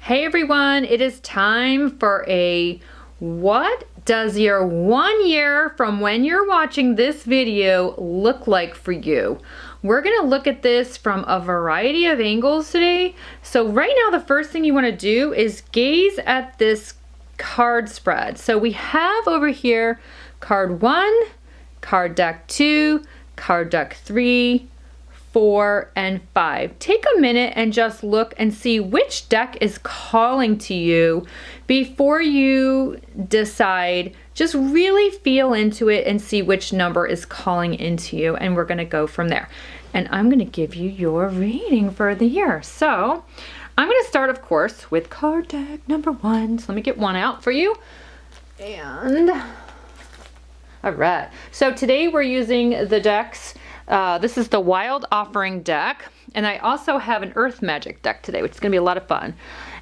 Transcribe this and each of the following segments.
Hey everyone, it is time for a what does your 1 year from when you're watching this video look like for you? We're going to look at this from a variety of angles today. So right now the first thing you want to do is gaze at this card spread. So we have over here card 1, card deck 2, card deck 3, 4, and 5. Take a minute and just look and see which deck is calling to you before you decide. Just really feel into it and see which number is calling into you, and we're going to go from there. And I'm going to give you your reading for the year. So I'm going to start, of course, with card deck number 1. So let me get one out for you. And all right. So today we're using the decks. This is the Wild Offering deck, and I also have an Earth Magic deck today, which is going to be a lot of fun.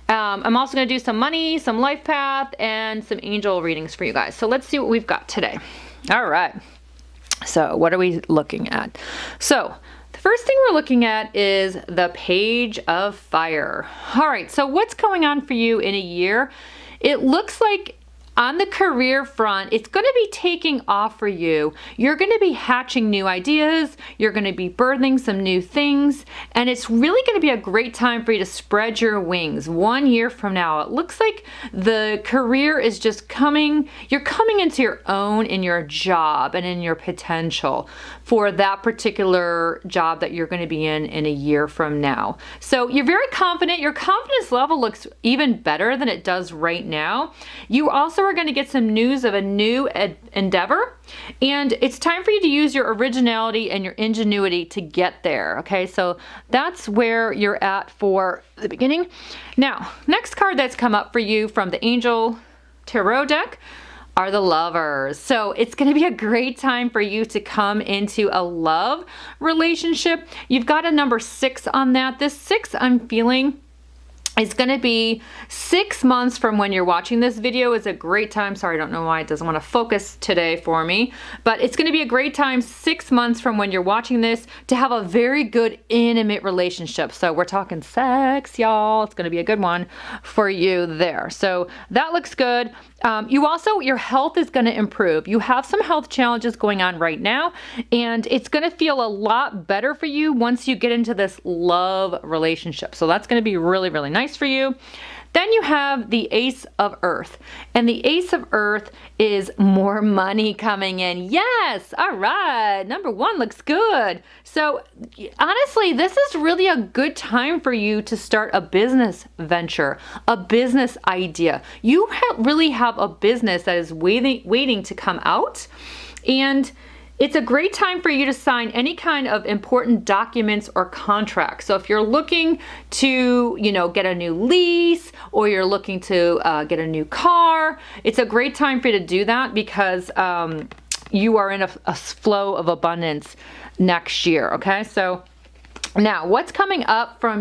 I'm also going to do some money, some life path, and some angel readings for you guys. So let's see what we've got today. All right. So what are we looking at? So the first thing we're looking at is the Page of Fire. All right. So what's going on for you in a year? It looks like on the career front, it's going to be taking off for you. You're going to be hatching new ideas. You're going to be birthing some new things. And it's really going to be a great time for you to spread your wings 1 year from now. It looks like the career is just coming. You're coming into your own in your job and in your potential for that particular job that you're going to be in a year from now. So you're very confident. Your confidence level looks even better than it does right now. You also are going to get some news of a new endeavor, and it's time for you to use your originality and your ingenuity to get there. Okay, so that's where you're at for the beginning. Now, next card that's come up for you from the Angel Tarot deck are the Lovers. So it's going to be a great time for you to come into a love relationship. You've got a number 6 on that. This 6 I'm feeling is going to be 6 months from when you're watching this video is a great time. Sorry, I don't know why it doesn't want to focus today for me, but it's going to be a great time 6 months from when you're watching this to have a very good intimate relationship. So we're talking sex, y'all. It's going to be a good one for you there. So that looks good. Your health is going to improve. You have some health challenges going on right now, and it's going to feel a lot better for you once you get into this love relationship. So that's going to be really, really nice for you. Then you have the Ace of Earth, and the Ace of Earth is more money coming in. Yes, all right, number 1 looks good. So honestly, this is really a good time for you to start a business venture, a business idea. You really have a business that is waiting to come out, and it's a great time for you to sign any kind of important documents or contracts. So if you're looking to, get a new lease, or you're looking to get a new car, it's a great time for you to do that because you are in a flow of abundance next year. Okay, so now what's coming up from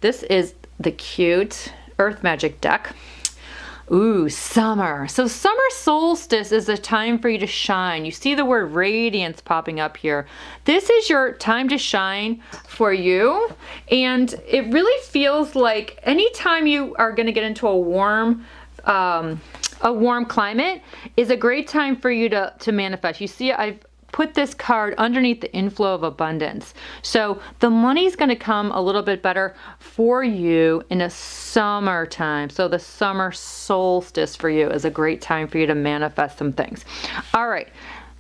this is the cute Earth Magic deck. Ooh, summer. So summer solstice is a time for you to shine. You see the word radiance popping up here. This is your time to shine for you. And it really feels like anytime you are going to get into a warm climate is a great time for you to manifest. You see, I've put this card underneath the inflow of abundance. So the money's going to come a little bit better for you in a summertime. So the summer solstice for you is a great time for you to manifest some things. All right.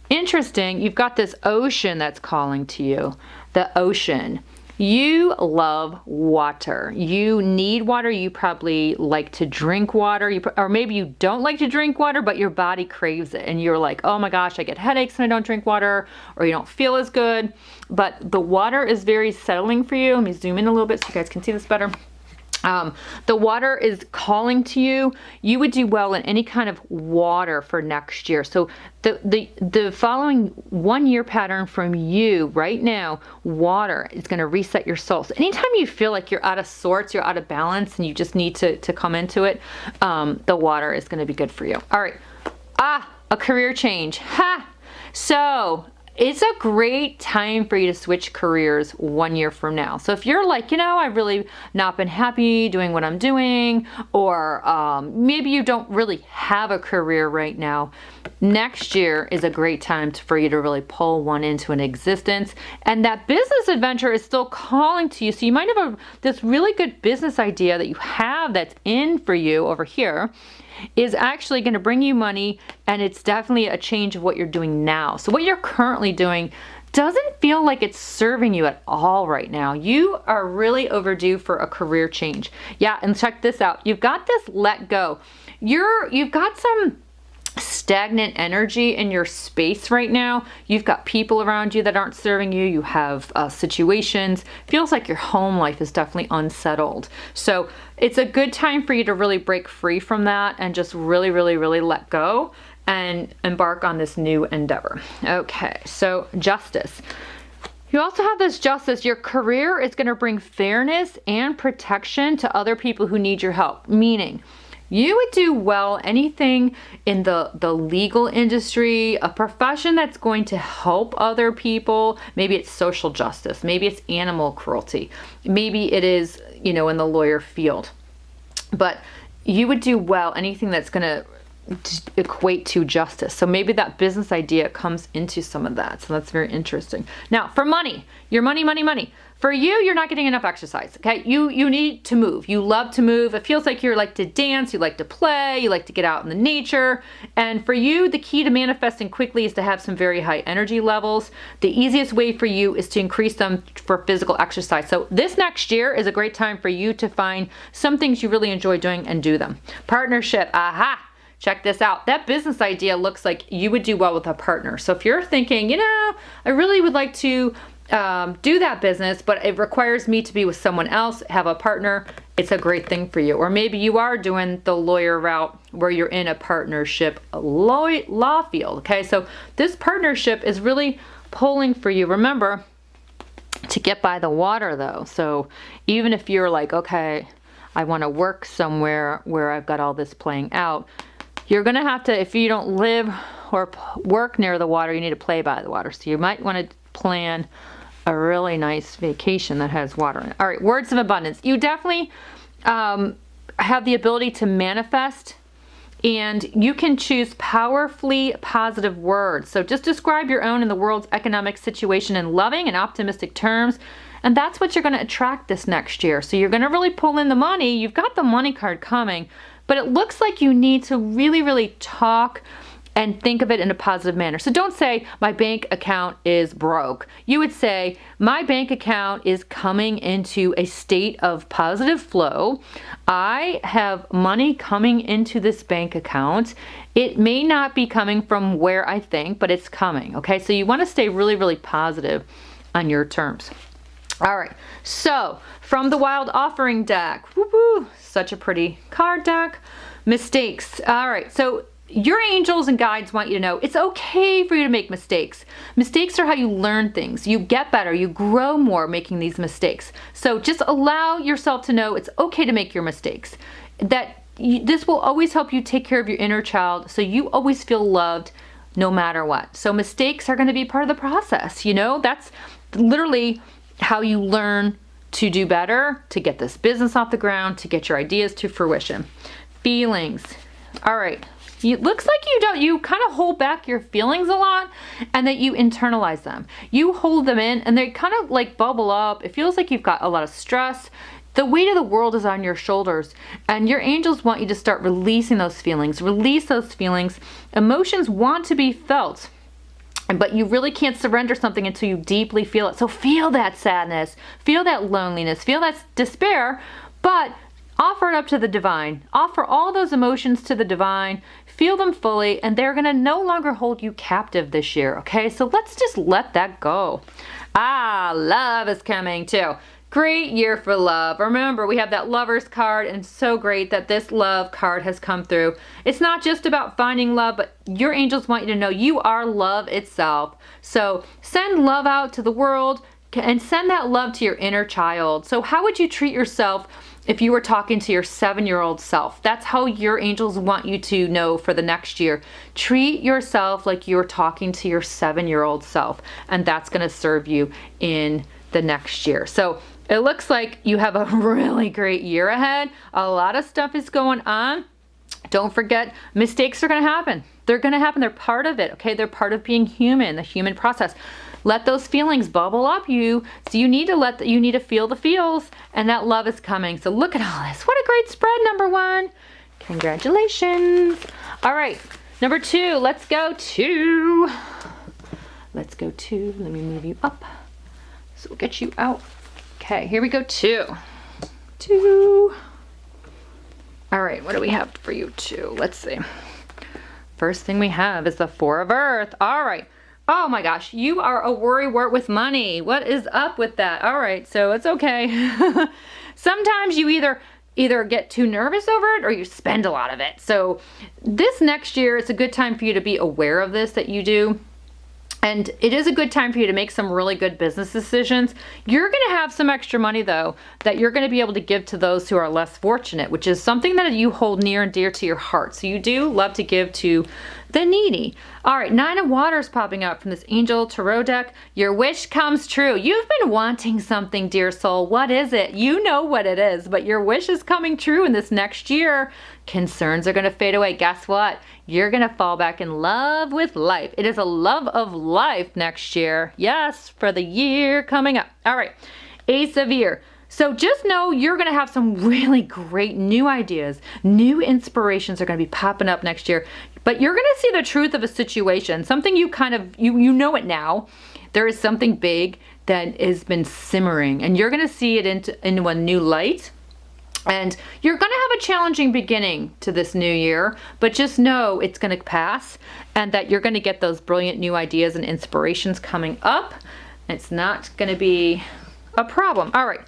Interesting. You've got this ocean that's calling to you. The ocean. You love water. You need water. You probably like to drink water. Or maybe you don't like to drink water, but your body craves it. And you're like, oh my gosh, I get headaches when I don't drink water, or you don't feel as good. But the water is very settling for you. Let me zoom in a little bit so you guys can see this better. The water is calling to you. You would do well in any kind of water for next year. So the following 1 year pattern from you right now, water is going to reset your soul. So anytime you feel like you're out of sorts, you're out of balance, and you just need to come into it, the water is going to be good for you. All right. A career change. Ha! So it's a great time for you to switch careers 1 year from now. So if you're like, I've really not been happy doing what I'm doing, or maybe you don't really have a career right now, next year is a great time for you to really pull one into an existence. And that business adventure is still calling to you. So you might have this really good business idea that you have that's in for you over here, is actually going to bring you money, and it's definitely a change of what you're doing now. So what you're currently doing doesn't feel like it's serving you at all right now. You are really overdue for a career change. Yeah, and check this out. You've got this let go. You've got some stagnant energy in your space right now. You've got people around you that aren't serving you. You have situations. Feels like your home life is definitely unsettled. So it's a good time for you to really break free from that and just really, really, really let go and embark on this new endeavor. Okay, so justice. You also have this justice. Your career is going to bring fairness and protection to other people who need your help, meaning you would do well anything in the legal industry, a profession that's going to help other people. Maybe it's social justice. Maybe it's animal cruelty. Maybe it is, in the lawyer field. But you would do well anything that's going to equate to justice. So maybe that business idea comes into some of that. So that's very interesting. Now, for money, your money. For you, you're not getting enough exercise, okay? You need to move. You love to move. It feels like you like to dance, you like to play, you like to get out in the nature. And for you, the key to manifesting quickly is to have some very high energy levels. The easiest way for you is to increase them for physical exercise. So this next year is a great time for you to find some things you really enjoy doing and do them. Partnership, aha! Check this out. That business idea looks like you would do well with a partner. So if you're thinking, I really would like to do that business, but it requires me to be with someone else, have a partner, it's a great thing for you. Or maybe you are doing the lawyer route where you're in a partnership law field. Okay, so this partnership is really pulling for you. Remember to get by the water though. So even if you're like, okay, I want to work somewhere where I've got all this playing out, you're going to have to, if you don't live or work near the water, you need to play by the water. So you might want to plan a really nice vacation that has water in it. All right, words of abundance. You definitely have the ability to manifest, and you can choose powerfully positive words. So just describe your own and the world's economic situation in loving and optimistic terms, and that's what you're going to attract this next year. So you're going to really pull in the money. You've got the money card coming, but it looks like you need to really, really talk and think of it in a positive manner. So don't say, my bank account is broke. You would say, my bank account is coming into a state of positive flow. I have money coming into this bank account. It may not be coming from where I think, but it's coming, okay? So you wanna stay really, really positive on your terms. All right, so from the Wild Offering deck, woo-hoo, such a pretty card deck. Mistakes, all right, so your angels and guides want you to know it's okay for you to make mistakes. Mistakes are how you learn things. You get better, you grow more making these mistakes. So just allow yourself to know it's okay to make your mistakes. This will always help you take care of your inner child, so you always feel loved no matter what. So mistakes are going to be part of the process. That's literally how you learn to do better, to get this business off the ground, to get your ideas to fruition. Feelings. All right. It looks like you kind of hold back your feelings a lot, and that you internalize them. You hold them in and they kind of like bubble up. It feels like you've got a lot of stress. The weight of the world is on your shoulders, and your angels want you to start releasing those feelings. Release those feelings. Emotions want to be felt, but you really can't surrender something until you deeply feel it. So feel that sadness, feel that loneliness, feel that despair, but offer it up to the divine. Offer all those emotions to the divine. Feel them fully, and they're going to no longer hold you captive this year, okay? So let's just let that go. Love is coming too. Great year for love. Remember, we have that Lovers card, and it's so great that this love card has come through. It's not just about finding love, but your angels want you to know you are love itself. So send love out to the world and send that love to your inner child. So how would you treat yourself if you were talking to your 7-year-old self. That's how your angels want you to know for the next year. Treat yourself like you're talking to your 7-year-old self, and that's going to serve you in the next year. So it looks like you have a really great year ahead. A lot of stuff is going on. Don't forget, mistakes are going to happen. They're going to happen. They're part of it. Okay. They're part of being human, the human process. Let those feelings bubble up so you need to feel the feels, and that love is coming. So look at all this. What a great spread, number 1. Congratulations. All right. Number 2, let's go 2. Let me move you up. So we'll get you out. Okay, here we go, 2. All right, what do we have for you, 2? Let's see. First thing we have is the 4 of Earth. All right. Oh my gosh, you are a worrywart with money. What is up with that? All right, so it's okay. Sometimes you either get too nervous over it or you spend a lot of it. So this next year, it's a good time for you to be aware of this, that you do. And it is a good time for you to make some really good business decisions. You're going to have some extra money, though, that you're going to be able to give to those who are less fortunate, which is something that you hold near and dear to your heart. So you do love to give to the needy. All right, 9 of Water is popping up from this Angel Tarot deck. Your wish comes true. You've been wanting something, dear soul. What is it? You know what it is, but your wish is coming true in this next year. Concerns are going to fade away. Guess what? You're going to fall back in love with life. It is a love of life next year. Yes, for the year coming up. All right, Ace of Ear. So just know you're going to have some really great new ideas. New inspirations are going to be popping up next year. But you're going to see the truth of a situation. Something you you know it now. There is something big that has been simmering. And you're going to see it into a new light. And you're going to have a challenging beginning to this new year, but just know it's going to pass and that you're going to get those brilliant new ideas and inspirations coming up. It's not going to be a problem. All right,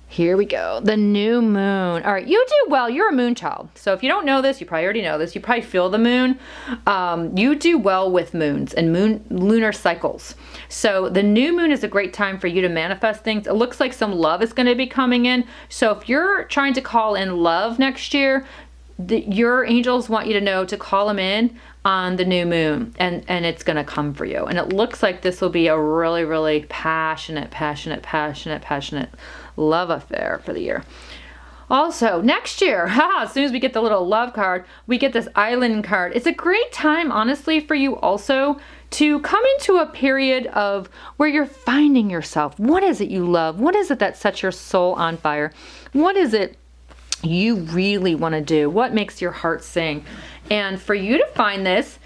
here we go. The new moon. All right, you do well. You're a moon child. So if you don't know this, you probably already know this. You probably feel the moon. You do well with moons and lunar cycles. So the new moon is a great time for you to manifest things. It looks like some love is going to be coming in. So if you're trying to call in love next year, your angels want you to know to call them in on the new moon, and it's going to come for you. And it looks like this will be a really, really passionate love affair for the year. Also, next year, as soon as we get the little love card, we get this island card. It's a great time, honestly, for you also to come into a period of where you're finding yourself. What is it you love? What is it that sets your soul on fire? What is it you really want to do? What makes your heart sing? And for you to find this,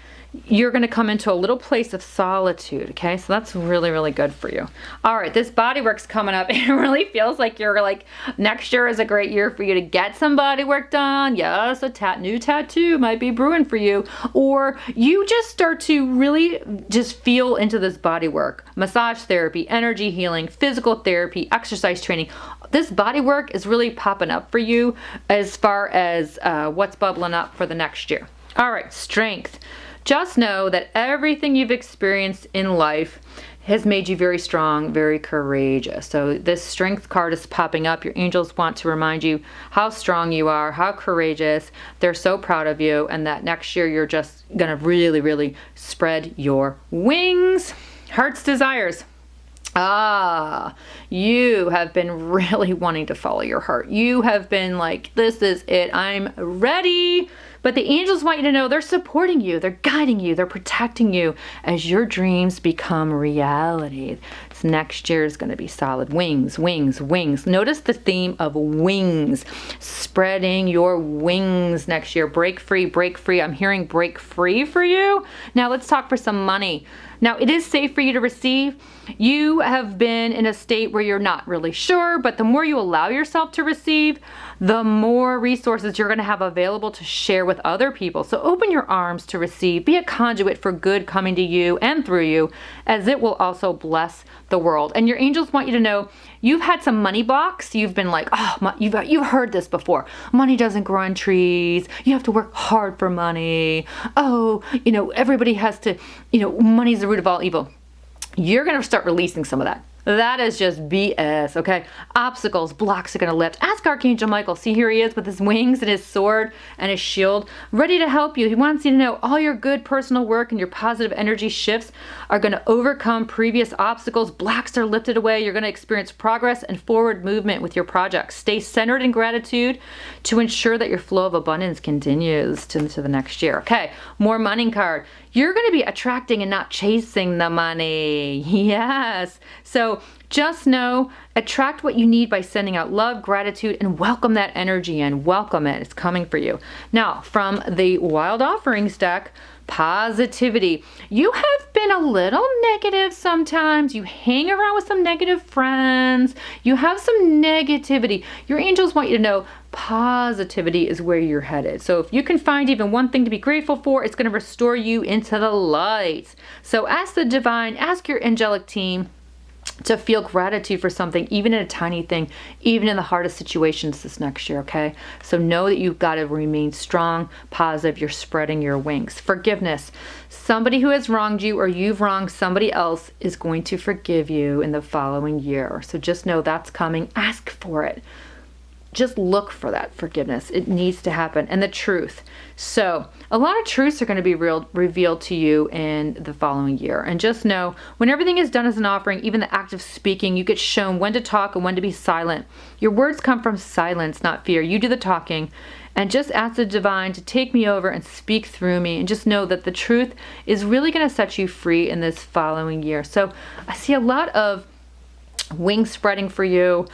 you're going to come into a little place of solitude. Okay, so that's really, really good for you. All right, this body work's coming up. It really feels like you're like, next year is a great year for you to get some body work done. Yes, a new tattoo might be brewing for you. Or you just start to really just feel into this body work. Massage therapy, energy healing, physical therapy, exercise training. This body work is really popping up for you as far as what's bubbling up for the next year. All right, strength. Just know that everything you've experienced in life has made you very strong, very courageous. So this strength card is popping up. Your angels want to remind you how strong you are, how courageous. They're so proud of you, and that next year you're just going to really, really spread your wings. Heart's desires. You have been really wanting to follow your heart. You have been like, this is it. I'm ready. But the angels want you to know they're supporting you. They're guiding you. They're protecting you as your dreams become reality. This next year is going to be solid. Wings, wings, wings. Notice the theme of wings. Spreading your wings next year. Break free, break free. I'm hearing break free for you. Now let's talk for some money. Now, it is safe for you to receive. You have been in a state where you're not really sure, but the more you allow yourself to receive, the more resources you're going to have available to share with other people. So open your arms to receive. Be a conduit for good coming to you and through you, as it will also bless the world. And your angels want you to know you've had some money blocks. You've been like, you've heard this before. Money doesn't grow on trees. You have to work hard for money. Everybody has to, money's the root of all evil. You're going to start releasing some of that. That is just BS, okay? Obstacles, blocks are going to lift. Ask Archangel Michael. See, here he is with his wings and his sword and his shield, ready to help you. He wants you to know all your good personal work and your positive energy shifts are going to overcome previous obstacles. Blocks are lifted away. You're going to experience progress and forward movement with your projects. Stay centered in gratitude to ensure that your flow of abundance continues into the next year. Okay, more money card. You're going to be attracting and not chasing the money. Yes. So just know, attract what you need by sending out love, gratitude, and welcome that energy in. Welcome it. It's coming for you. Now, from the Wild Offerings deck, positivity. You have been a little negative sometimes. You hang around with some negative friends. You have some negativity. Your angels want you to know positivity is where you're headed. So if you can find even one thing to be grateful for, it's going to restore you into the light. So ask the divine, ask your angelic team to feel gratitude for something, even in a tiny thing, even in the hardest situations this next year, okay? So know that you've got to remain strong, positive, you're spreading your wings. Forgiveness. Somebody who has wronged you or you've wronged somebody else is going to forgive you in the following year. So just know that's coming. Ask for it. Just look for that forgiveness. It needs to happen. And the truth. So a lot of truths are going to be revealed to you in the following year. And just know, when everything is done as an offering, even the act of speaking, you get shown when to talk and when to be silent. Your words come from silence, not fear. You do the talking. And just ask the divine to take me over and speak through me. And just know that the truth is really going to set you free in this following year. So I see a lot of wings spreading for you.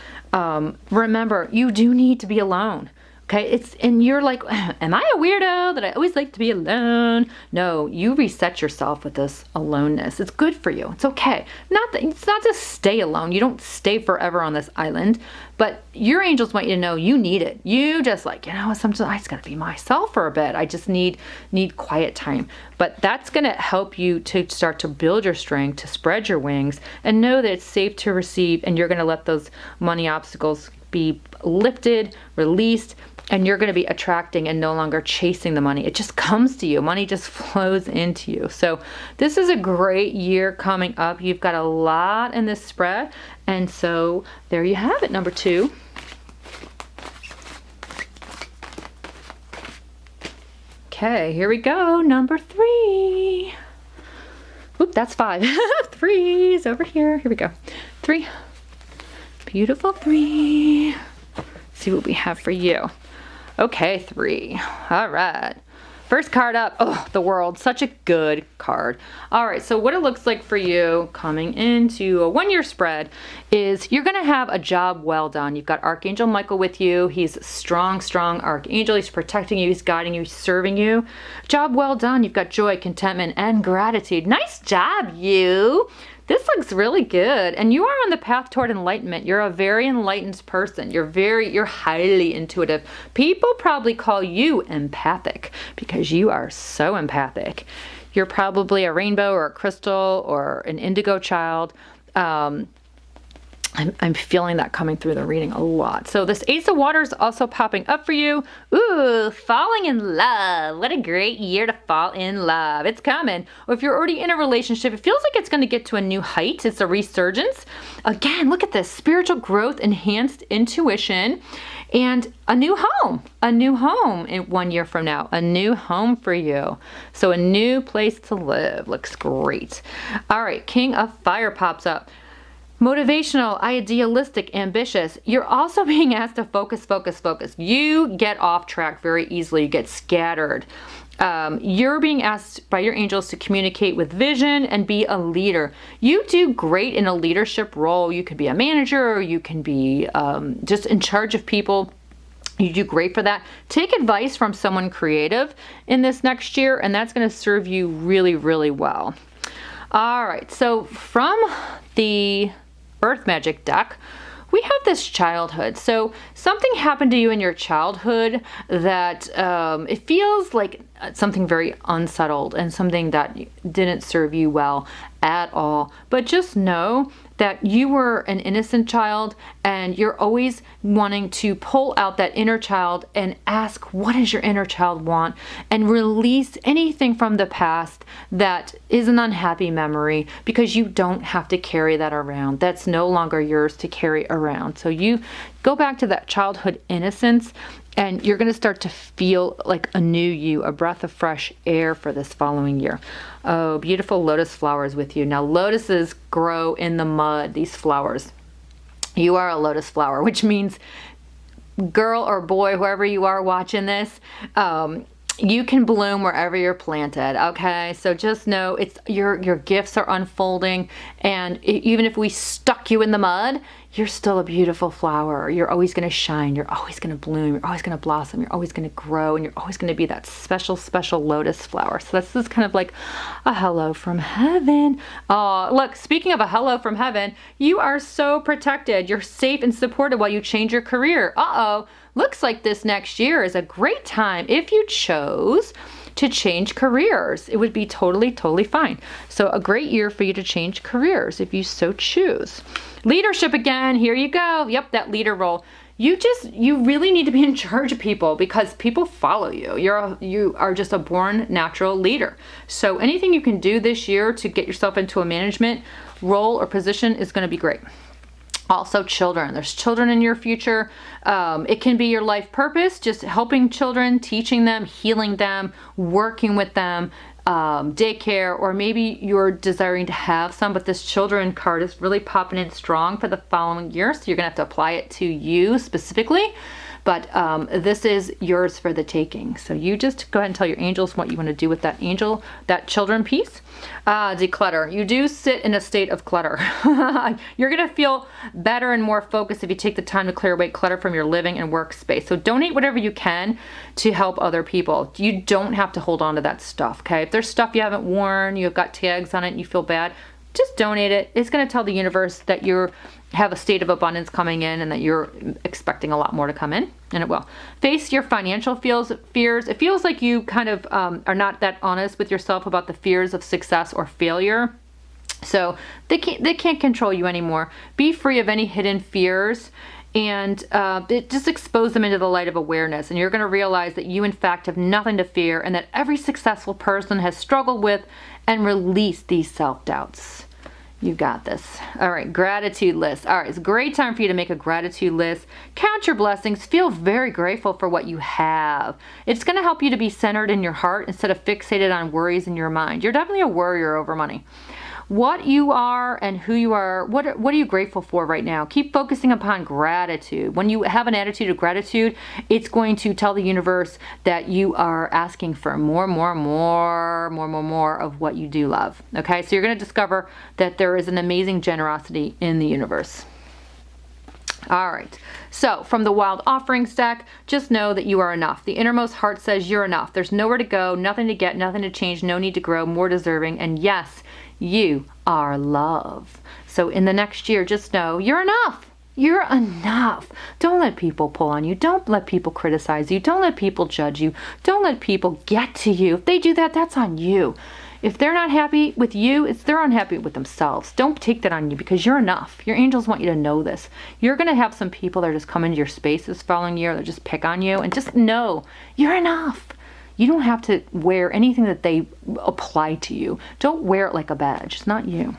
Remember, you do need to be alone. Okay, and you're like, am I a weirdo that I always like to be alone? No, you reset yourself with this aloneness. It's good for you. It's okay. It's not to stay alone. You don't stay forever on this island, but your angels want you to know you need it. You just like, sometimes I just gotta be myself for a bit. I just need quiet time. But that's gonna help you to start to build your strength, to spread your wings, and know that it's safe to receive, and you're gonna let those money obstacles be lifted, released, and you're going to be attracting and no longer chasing the money. It just comes to you. Money just flows into you. So this is a great year coming up. You've got a lot in this spread. And so there you have it, number 2. Okay, here we go. Number 3. Oop, that's 5. 3's over here. Here we go. 3. Beautiful 3. See what we have for you. Okay, 3. All right. First card up. Oh, the World. Such a good card. All right, so what it looks like for you coming into a 1-year spread is you're going to have a job well done. You've got Archangel Michael with you. He's strong Archangel. He's protecting you. He's guiding you. He's serving you. Job well done. You've got joy, contentment, and gratitude. Nice job, you. This looks really good. And you are on the path toward enlightenment. You're a very enlightened person. You're highly intuitive. People probably call you empathic because you are so empathic. You're probably a rainbow or a crystal or an indigo child. I'm feeling that coming through the reading a lot. So this Ace of Water is also popping up for you. Ooh, falling in love. What a great year to fall in love. It's coming. Or if you're already in a relationship, it feels like it's going to get to a new height. It's a resurgence. Again, look at this. Spiritual growth, enhanced intuition, and a new home. A new home in 1 year from now. A new home for you. So a new place to live. Looks great. All right, King of Fire pops up. Motivational, idealistic, ambitious. You're also being asked to focus. You get off track very easily. You get scattered. You're being asked by your angels to communicate with vision and be a leader. You do great in a leadership role. You could be a manager, or you can be just in charge of people. You do great for that. Take advice from someone creative in this next year, and that's going to serve you really, really well. All right, so from the Earth Magic deck, we have this childhood. So something happened to you in your childhood that it feels like something very unsettled and something that didn't serve you well at all. But just know that you were an innocent child, and you're always wanting to pull out that inner child and ask, what does your inner child want? And release anything from the past that is an unhappy memory, because you don't have to carry that around. That's no longer yours to carry around. So you go back to that childhood innocence, and you're going to start to feel like a new you, a breath of fresh air for this following year. Oh, beautiful lotus flowers with you. Now, lotuses grow in the mud, these flowers. You are a lotus flower, which means, girl or boy, whoever you are watching this, you can bloom wherever you're planted. Okay, so just know it's your gifts are unfolding, and even if we stuck you in the mud, you're still a beautiful flower. You're always going to shine. You're always going to bloom. You're always going to blossom. You're always going to grow, and you're always going to be that special, special lotus flower. So this is kind of like a hello from heaven. Oh, look, speaking of a hello from heaven, you are so protected. You're safe and supported while you change your career. Uh-oh. Looks like this next year is a great time if you chose to change careers. It would be totally, totally fine. So a great year for you to change careers if you so choose. Leadership again, here you go. Yep, that leader role. You really need to be in charge of people, because people follow you. You are just a born natural leader. So anything you can do this year to get yourself into a management role or position is going to be great. Also, children. There's children in your future. It can be your life purpose, just helping children, teaching them, healing them, working with them, daycare, or maybe you're desiring to have some, but this children card is really popping in strong for the following year. So you're going to have to apply it to you specifically. But this is yours for the taking. So you just go ahead and tell your angels what you want to do with that children piece. Declutter. You do sit in a state of clutter. You're going to feel better and more focused if you take the time to clear away clutter from your living and workspace. So donate whatever you can to help other people. You don't have to hold on to that stuff, okay? If there's stuff you haven't worn, you've got tags on it, and you feel bad, just donate it. It's going to tell the universe that you have a state of abundance coming in and that you're expecting a lot more to come in, and it will. Face your financial fears. It feels like you kind of are not that honest with yourself about the fears of success or failure. So they can't control you anymore. Be free of any hidden fears, and just expose them into the light of awareness. And you're going to realize that you, in fact, have nothing to fear, and that every successful person has struggled with and released these self-doubts. You got this. All right, gratitude list. All right, it's a great time for you to make a gratitude list. Count your blessings. Feel very grateful for what you have. It's going to help you to be centered in your heart instead of fixated on worries in your mind. You're definitely a worrier over money. What you are and who you are, what are you grateful for right now? Keep focusing upon gratitude. When you have an attitude of gratitude, it's going to tell the universe that you are asking for more of what you do love. Okay, so you're going to discover that there is an amazing generosity in the universe. All right, so from the Wild Offerings deck, just know that you are enough. The innermost heart says you're enough. There's nowhere to go, nothing to get, nothing to change, no need to grow, more deserving, and yes, you are love. So in the next year, just know you're enough. You're enough. Don't let people pull on you. Don't let people criticize you. Don't let people judge you. Don't let people get to you. If they do that, that's on you. If they're not happy with you, they're unhappy with themselves. Don't take that on you, because you're enough. Your angels want you to know this. You're going to have some people that are just come into your space this following year that just pick on you, and just know you're enough. You don't have to wear anything that they apply to you. Don't wear it like a badge. It's not you.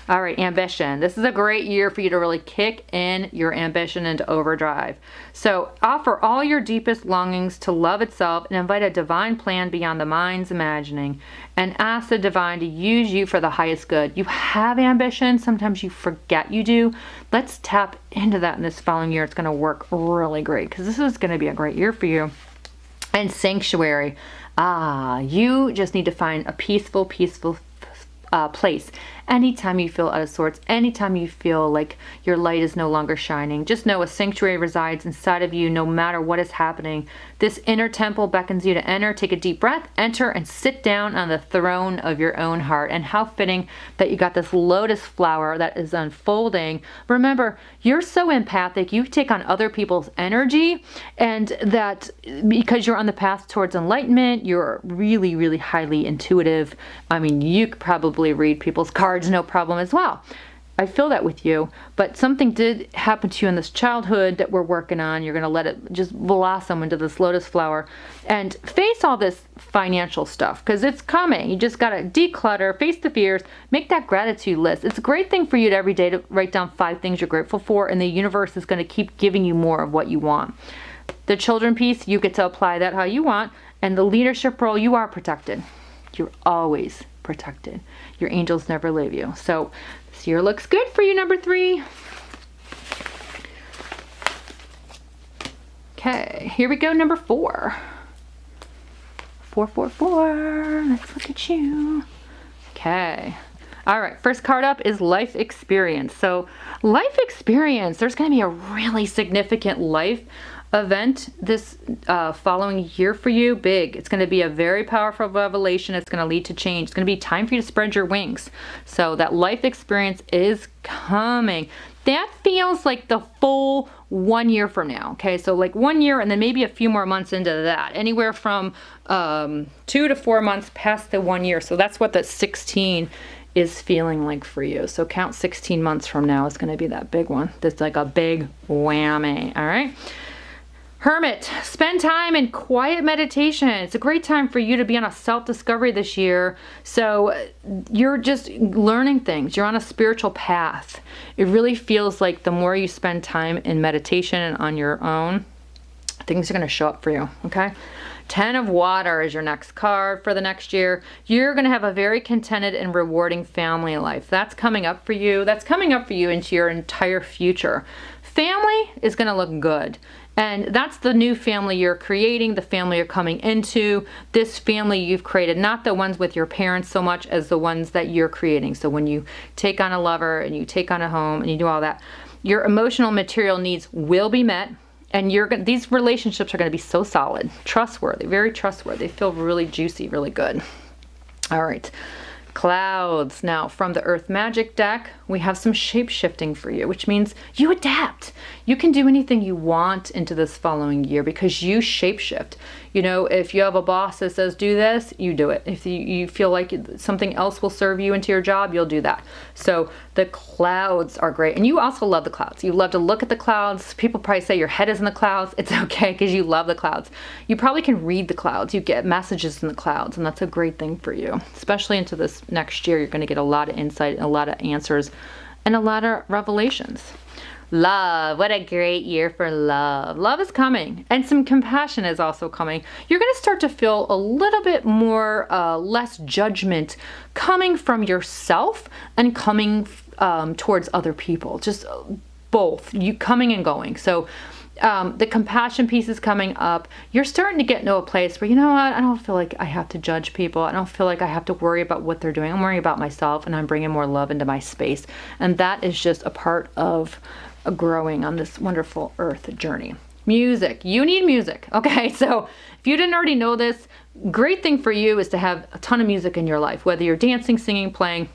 All right, ambition. This is a great year for you to really kick in your ambition into overdrive. So offer all your deepest longings to love itself and invite a divine plan beyond the mind's imagining, and ask the divine to use you for the highest good. You have ambition. Sometimes you forget you do. Let's tap into that in this following year. It's going to work really great, because this is going to be a great year for you. And sanctuary. You just need to find a peaceful place Anytime you feel out of sorts, anytime you feel like your light is no longer shining, just know a sanctuary resides inside of you no matter what is happening. This inner temple beckons you to enter. Take a deep breath, enter, and sit down on the throne of your own heart. And how fitting that you got this lotus flower that is unfolding. Remember, you're so empathic. You take on other people's energy, and that because you're on the path towards enlightenment, you're really, really highly intuitive. I mean, you could probably read people's cards no problem as well. I feel that with you, but something did happen to you in this childhood that we're working on. You're going to let it just blossom into this lotus flower and face all this financial stuff because it's coming. You just got to declutter, face the fears, make that gratitude list. It's a great thing for you to every day to write down 5 things you're grateful for, and the universe is going to keep giving you more of what you want. The children piece, you get to apply that how you want, and the leadership role, you are protected. You're always protected. Your angels never leave you. So this year looks good for you, number 3. Okay, here we go, number 4. 444. Let's look at you. Okay. All right, first card up is life experience. So life experience, there's going to be a really significant life event this following year for you. Big. It's going to be a very powerful revelation. It's going to lead to change. It's going to be time for you to spread your wings. So that life experience is coming. That feels like the full 1 year from now. Okay, so like 1 year and then maybe a few more months into that. Anywhere from 2 to 4 months past the 1 year. So that's what the 16 is feeling like for you. So count 16 months from now is going to be that big one. That's like a big whammy. All right. Hermit, spend time in quiet meditation. It's a great time for you to be on a self-discovery this year. So you're just learning things. You're on a spiritual path. It really feels like the more you spend time in meditation and on your own, things are going to show up for you, okay? 10 of water is your next card for the next year. You're going to have a very contented and rewarding family life. That's coming up for you. That's coming up for you into your entire future. Family is going to look good. And that's the new family you're creating, the family you're coming into, this family you've created, not the ones with your parents so much as the ones that you're creating. So when you take on a lover and you take on a home and you do all that, your emotional material needs will be met. And these relationships are going to be so solid, trustworthy, very trustworthy. They feel really juicy, really good. All right. Clouds. Now, from the Earth Magic deck, we have some shape-shifting for you, which means you adapt. You can do anything you want into this following year because you shape-shift. You know, if you have a boss that says do this, you do it. If you feel like something else will serve you into your job, you'll do that. So the clouds are great. And you also love the clouds. You love to look at the clouds. People probably say your head is in the clouds. It's okay because you love the clouds. You probably can read the clouds. You get messages in the clouds, and that's a great thing for you. Especially into this next year, you're going to get a lot of insight and a lot of answers and a lot of revelations. Love. What a great year for love. Love is coming, and some compassion is also coming. You're going to start to feel a little bit more, less judgment coming from yourself and coming towards other people. Just both. You coming and going. So the compassion piece is coming up. You're starting to get into a place where, you know what, I don't feel like I have to judge people. I don't feel like I have to worry about what they're doing. I'm worrying about myself, and I'm bringing more love into my space. And that is just a part of growing on this wonderful earth journey. Music. You need music. Okay, so if you didn't already know this, great thing for you is to have a ton of music in your life, whether you're dancing, singing, playing,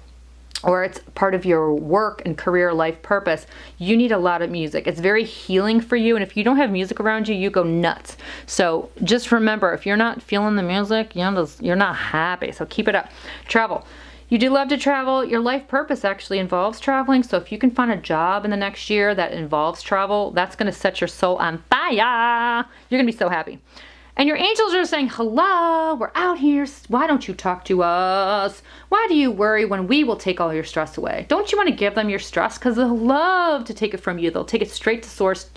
or it's part of your work and career life purpose. You need a lot of music. It's very healing for you, and if you don't have music around you, you go nuts. So just remember, if you're not feeling the music, you're not happy. So keep it up. Travel. You do love to travel. Your life purpose actually involves traveling. So if you can find a job in the next year that involves travel, that's going to set your soul on fire. You're going to be so happy. And your angels are saying, hello, we're out here. Why don't you talk to us? Why do you worry when we will take all your stress away? Don't you want to give them your stress? Because they'll love to take it from you. They'll take it straight to source,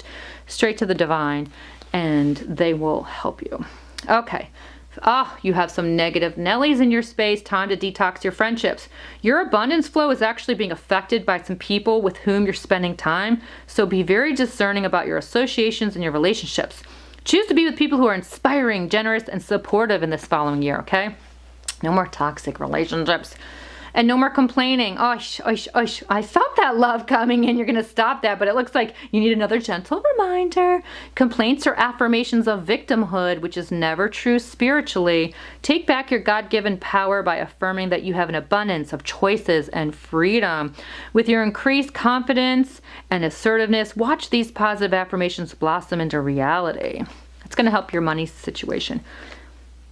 straight to the divine, and they will help you. Okay. You have some negative Nellies in your space. Time to detox your friendships. Your abundance flow is actually being affected by some people with whom you're spending time. So be very discerning about your associations and your relationships. Choose to be with people who are inspiring, generous, and supportive in this following year, okay? No more toxic relationships. And no more complaining. Osh, osh, osh. I felt that love coming in. You're going to stop that, but it looks like you need another gentle reminder. Complaints are affirmations of victimhood, which is never true spiritually. Take back your God-given power by affirming that you have an abundance of choices and freedom. With your increased confidence and assertiveness, watch these positive affirmations blossom into reality. It's going to help your money situation.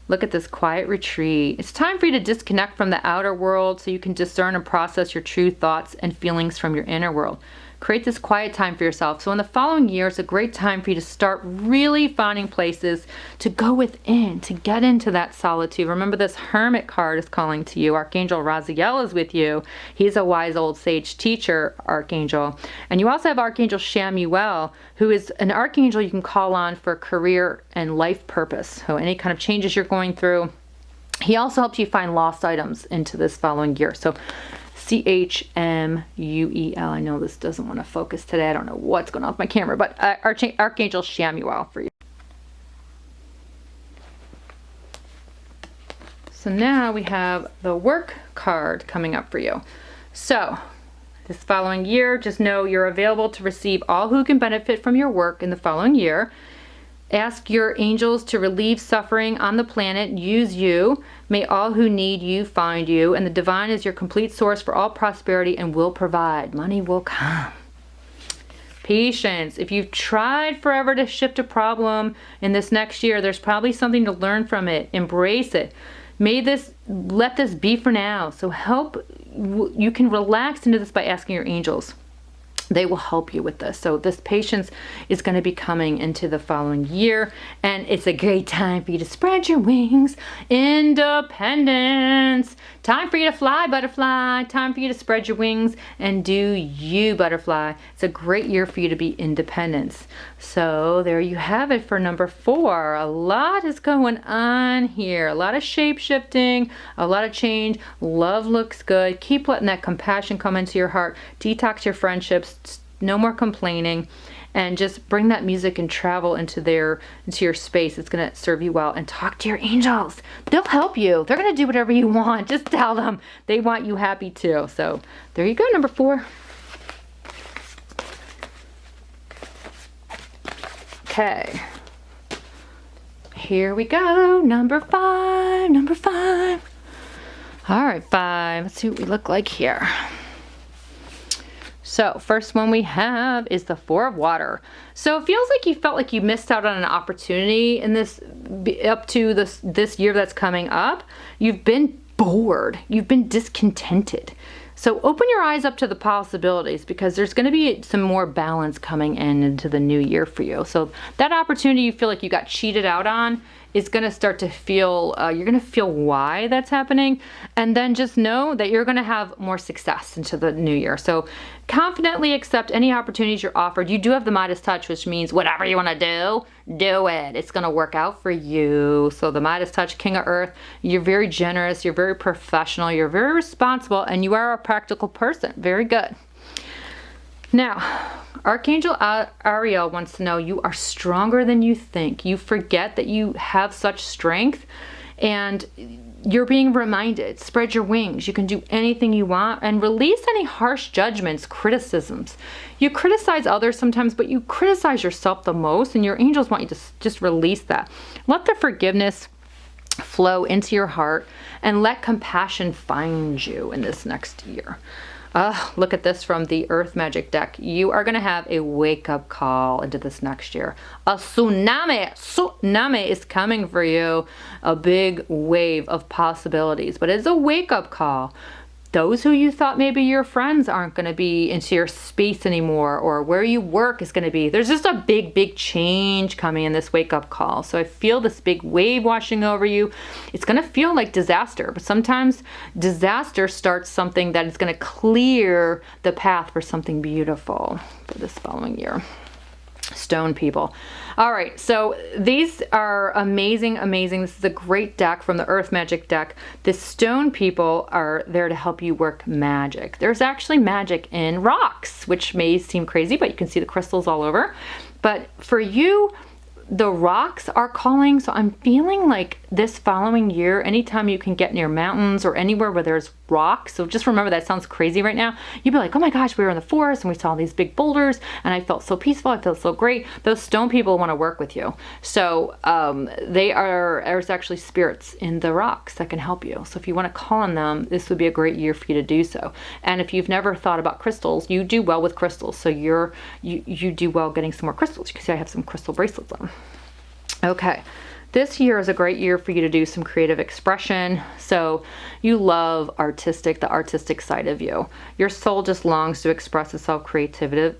Look at this quiet retreat. It's time for you to disconnect from the outer world so you can discern and process your true thoughts and feelings from your inner world. Create this quiet time for yourself. So in the following year, it's a great time for you to start really finding places to go within, to get into that solitude. Remember, this Hermit card is calling to you. Archangel Raziel is with you. He's a wise old sage teacher, Archangel. And you also have Archangel Shamuel, who is an archangel you can call on for career and life purpose. So any kind of changes you're going through. He also helps you find lost items into this following year. So Chmuel. I know this doesn't want to focus today. I don't know what's going on with my camera, but Archangel Shamuel for you. So now we have the work card coming up for you. So this following year, just know you're available to receive all who can benefit from your work in the following year. Ask your angels to relieve suffering on the planet. Use you. May all who need you find you. And the divine is your complete source for all prosperity and will provide. Money will come. Patience. If you've tried forever to shift a problem in this next year, there's probably something to learn from it. Embrace it. Let this be for now. So you can relax into this by asking your angels. They will help you with this. So this patience is going to be coming into the following year, and it's a great time for you to spread your wings. Independence. Time for you to fly, butterfly. Time for you to spread your wings and do you, butterfly. It's a great year for you to be independent. So there you have it for number 4. A lot is going on here. A lot of shape-shifting, a lot of change. Love looks good. Keep letting that compassion come into your heart. Detox your friendships. No more complaining, and just bring that music and travel into your space. It's going to serve you well. And talk to your angels. They'll help you. They're going to do whatever you want. Just tell them they want you happy too. So there you go, number 4. Okay. Here we go. Number 5. Number 5. All right, 5. Let's see what we look like here. So first one we have is the 4 of water. So it feels like you felt like you missed out on an opportunity in this, up to this year that's coming up. You've been bored. You've been discontented. So open your eyes up to the possibilities, because there's going to be some more balance coming into the new year for you. So that opportunity you feel like you got cheated out on is going to start to feel, you're going to feel why that's happening. And then just know that you're going to have more success into the new year. So confidently accept any opportunities you're offered. You do have the Midas touch, which means whatever you want to do it. It's going to work out for you. So the Midas touch, King of Earth, you're very generous, you're very professional, you're very responsible, and you are a practical person. Very good. Now, Archangel Ariel wants to know you are stronger than you think. You forget that you have such strength, and you're being reminded. Spread your wings. You can do anything you want, and release any harsh judgments, criticisms. You criticize others sometimes, but you criticize yourself the most, and your angels want you to just release that. Let the forgiveness flow into your heart, and let compassion find you in this next year. Look at this from the Earth Magic deck. You are going to have a wake-up call into this next year. A tsunami is coming for you. A big wave of possibilities. But it's a wake-up call. Those who you thought maybe your friends aren't going to be into your space anymore, or where you work is going to be. There's just a big change coming in this wake-up call. So I feel this big wave washing over you. It's going to feel like disaster, but sometimes disaster starts something that is going to clear the path for something beautiful for this following year. Stone people. All right, so these are amazing. This is a great deck from the Earth Magic deck. The stone people are there to help you work magic. There's actually magic in rocks, which may seem crazy, but you can see the crystals all over. But for you, the rocks are calling. So I'm feeling like this following year, anytime you can get near mountains or anywhere where there's rocks. So just remember, that sounds crazy right now. You'd be like, oh my gosh, we were in the forest and we saw these big boulders and I felt so peaceful. I felt so great. Those stone people want to work with you. So there's actually spirits in the rocks that can help you. So if you want to call on them, this would be a great year for you to do so. And if you've never thought about crystals, you do well with crystals. So you do well getting some more crystals. You can see I have some crystal bracelets on. Okay. This year is a great year for you to do some creative expression. So you love the artistic side of you. Your soul just longs to express itself creatively,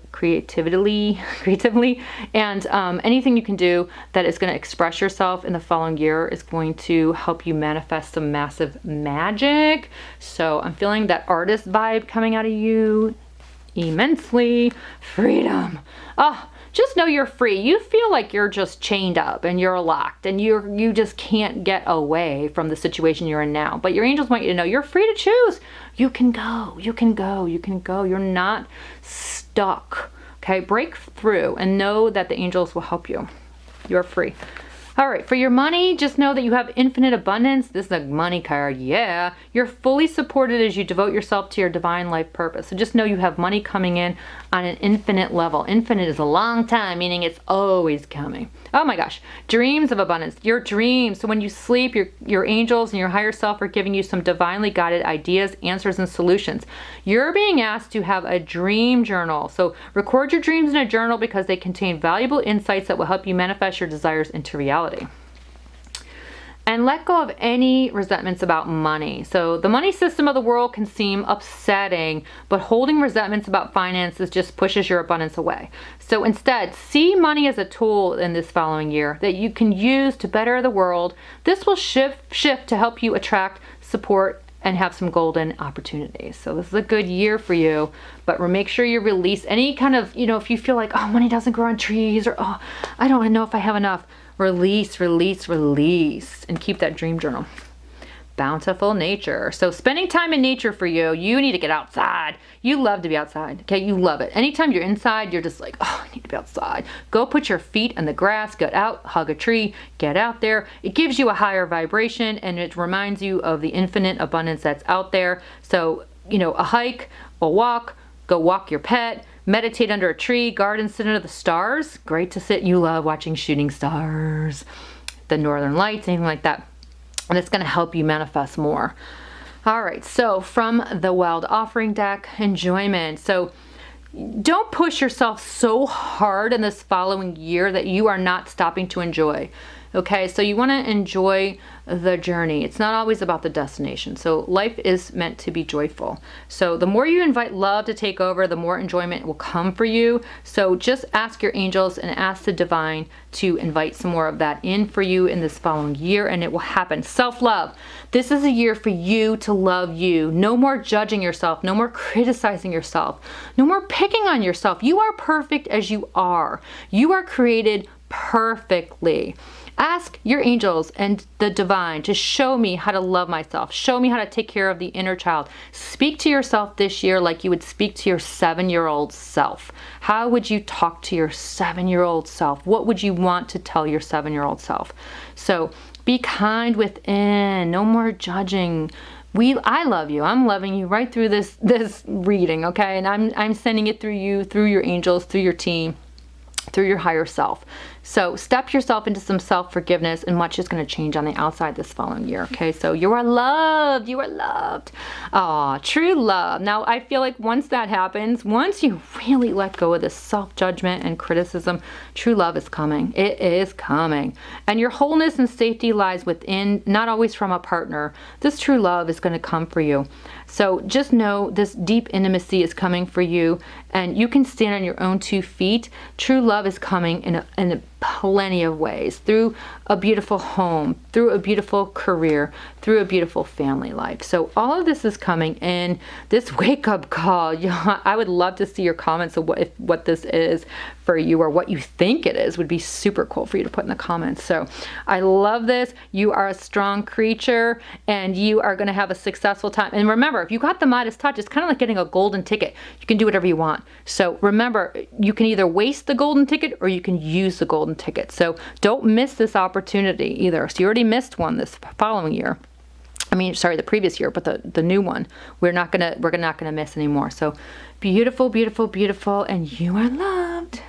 and anything you can do that is going to express yourself in the following year is going to help you manifest some massive magic. So I'm feeling that artist vibe coming out of you immensely. Freedom. Oh, just know you're free. You feel like you're just chained up and you're locked and you just can't get away from the situation you're in now. But your angels want you to know you're free to choose. You can go, you can go, you can go. You're not stuck. Okay, break through and know that the angels will help you. You're free. All right, for your money, just know that you have infinite abundance. This is a money card, yeah. You're fully supported as you devote yourself to your divine life purpose. So just know you have money coming in on an infinite level. Infinite is a long time, meaning it's always coming. Oh my gosh, dreams of abundance, your dreams. So when you sleep, your angels and your higher self are giving you some divinely guided ideas, answers, and solutions. You're being asked to have a dream journal. So record your dreams in a journal because they contain valuable insights that will help you manifest your desires into reality. And let go of any resentments about money. So the money system of the world can seem upsetting, but holding resentments about finances just pushes your abundance away. So instead, see money as a tool in this following year that you can use to better the world. This will shift to help you attract support and have some golden opportunities. So this is a good year for you, but make sure you release any kind of, if you feel like, oh, money doesn't grow on trees, or, oh, I don't know if I have enough. Release, release, release, and keep that dream journal. Bountiful nature. So spending time in nature for you, you need to get outside. You love to be outside, okay? You love it. Anytime you're inside, you're just like, oh, I need to be outside. Go put your feet in the grass, get out, hug a tree, get out there. It gives you a higher vibration and it reminds you of the infinite abundance that's out there. So, a hike, a walk, go walk your pet, meditate under a tree, garden, sit under the stars. Great to sit. You love watching shooting stars, the northern lights, anything like that. And it's going to help you manifest more. All right. So from the Wild Offering deck, enjoyment. So don't push yourself so hard in this following year that you are not stopping to enjoy. Okay, so you want to enjoy the journey. It's not always about the destination. So life is meant to be joyful. So the more you invite love to take over, the more enjoyment will come for you. So just ask your angels and ask the divine to invite some more of that in for you in this following year, and it will happen. Self-love. This is a year for you to love you. No more judging yourself. No more criticizing yourself. No more picking on yourself. You are perfect as you are. You are created perfectly. Ask your angels and the divine to show me how to love myself. Show me how to take care of the inner child. Speak to yourself this year like you would speak to your 7-year-old self. How would you talk to your 7-year-old self? What would you want to tell your 7-year-old self? So be kind within. No more judging. I love you. I'm loving you right through this reading, okay? And I'm sending it through you, through your angels, through your team, through your higher self. So step yourself into some self-forgiveness, and much is going to change on the outside this following year. Okay, so you are loved. You are loved. Ah, true love. Now, I feel like once that happens, once you really let go of this self-judgment and criticism, true love is coming. It is coming. And your wholeness and safety lies within, not always from a partner. This true love is going to come for you. So just know this deep intimacy is coming for you, and you can stand on your own 2 feet. True love is coming in a plenty of ways, through a beautiful home, through a beautiful career, through a beautiful family life. So all of this is coming in this wake-up call. I would love to see your comments of what this is for you, or what you think it is. Would be super cool for you to put in the comments. So I love this. You are a strong creature, and you are going to have a successful time. And remember, if you got the Midas touch, it's kind of like getting a golden ticket. You can do whatever you want. So remember, you can either waste the golden ticket or you can use the golden golden ticket. So don't miss this opportunity either. So you already missed one this following year. I mean, sorry, the previous year, but the new one. We're not gonna miss anymore. So beautiful, beautiful, beautiful, and you are loved.